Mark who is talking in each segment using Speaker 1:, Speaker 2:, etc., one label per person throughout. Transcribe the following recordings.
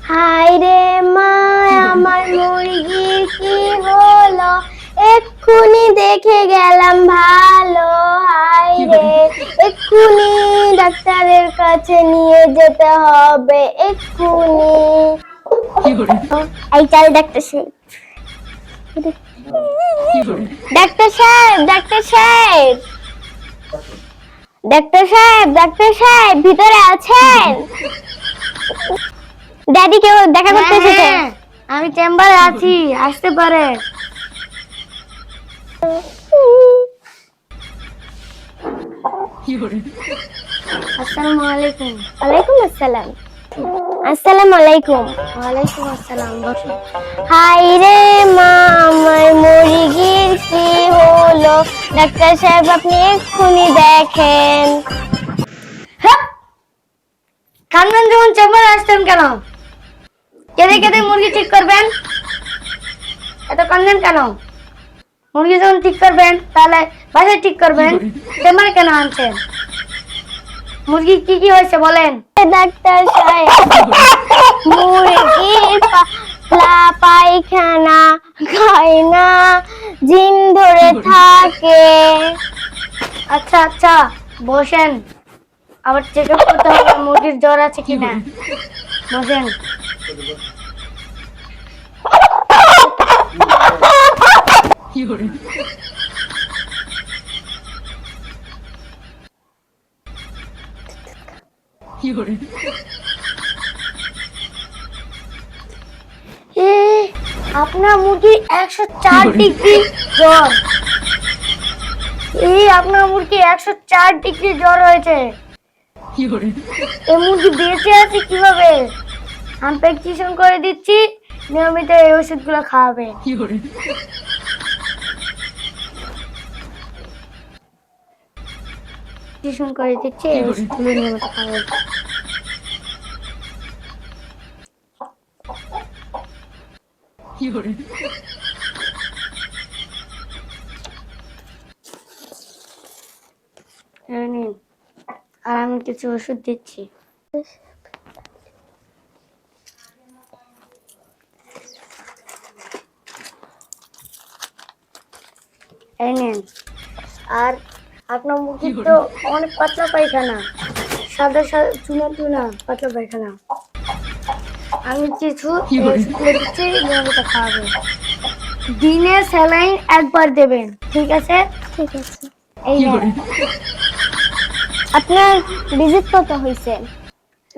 Speaker 1: হায় রে মা, আমার মুরগির কি হলো, এক্ষুনি দেখে গেলাম ভালো। হায় রে, এক্ষুনি ডাক্তারের কাছে নিয়ে যেতে হবে এক্ষুনি। এই চল ডাক্তার সাহেব। ডাক্তার সাহেব, ডাক্তার সাহেব, ডাক্তার সাহেব, ডাক্তার সাহেব, ভিতরে আছেন? ড্যাডি কেউ দেখা করতে এসেছে।
Speaker 2: আমি চেম্বারে আছি, আসতে পারে। আসসালামু আলাইকুম।
Speaker 1: ওয়ালাইকুম আসসালাম। আসসালামু আলাইকুম।
Speaker 2: ওয়ালাইকুম আসসালাম, বসুন।
Speaker 1: হায় রে মা, আমার মুরগির কি হলো, ডাক্তার সাহেব আপনি এক্ষুনি দেখেন।
Speaker 2: কান্নান যখন চেম্বারে আসতেন কেন? কেঁদে কেঁদে মুরগি ঠিক করবেন, এত কান্দেন কেন? মুরগি যখন ঠিক করবেন তাহলে বাসায় ঠিক করবেন, চেম্বারে কেন আনছেন? মুরগি কি কি হয়েছে বলেন।
Speaker 1: ডাক্তার সাহেব, মুরগির পায়খানা খায় না, জিন ধরে থাকে।
Speaker 2: আচ্ছা আচ্ছা, বসেন, আবার চেক আপ করতে হবে মুরগির জ্বর আছে কিনা। বসেন। আপনার মুরগি 104 ডিগ্রি জ্বর। আপনার মুরগি 104 ডিগ্রি জ্বর হয়েছে। এই মুরগি বেঁচে আছে কিভাবে? আমি প্রেসক্রিপশন করে দিচ্ছি, নিয়মিত এই ওষুধগুলো খাওয়াবে। প্রেসক্রিপশন করে দিচ্ছি, এই ওষুধগুলো নিয়মিত খাওয়াবে। নিন, আর আমি কিছু ওষুধ দিচ্ছি। এই নিন। আর আপনার মুরগির তো অনেক পাতলা পায়খানা, সাদা সাদা চুনা চুনা পাতলা পায়খানা। আমি কিছু ওষুধ দিচ্ছি, নিয়মিত খাওয়াবেন। দিনে স্যালাইন একবার দেবেন, ঠিক আছে?
Speaker 1: ঠিক আছে।
Speaker 2: এই নেন।
Speaker 1: আপনার ভিজিট কত হয়েছে?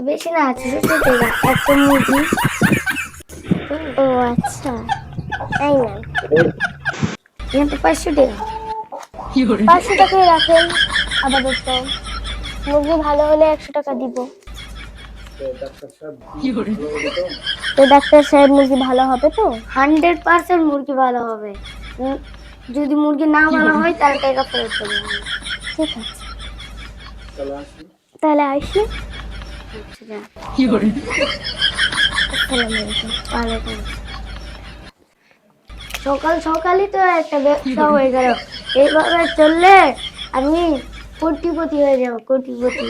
Speaker 2: বেশি না, 66 টাকা একটা মুরগি।
Speaker 1: ও আচ্ছা, এই নেন।
Speaker 2: কিন্তু 500 টাকা।
Speaker 1: 500 টাকাই রাখেন আপাতত, মুরগি ভালো হলে 100 টাকা দিব। তো ডাক্তার সাহেব, মুরগি ভালো হবে তো?
Speaker 2: 100% মুরগি ভালো হবে। যদি মুরগি না ভালো হয় তাহলে টাকা ফেরত দেবো।
Speaker 1: ঠিক আছে, তাহলে আসি।
Speaker 2: সকাল সকালই তো একটা ব্যবসা হয়ে গেল। এইভাবে চললে আমি কোটিপতি হয়ে যাবো, কোটিপতি।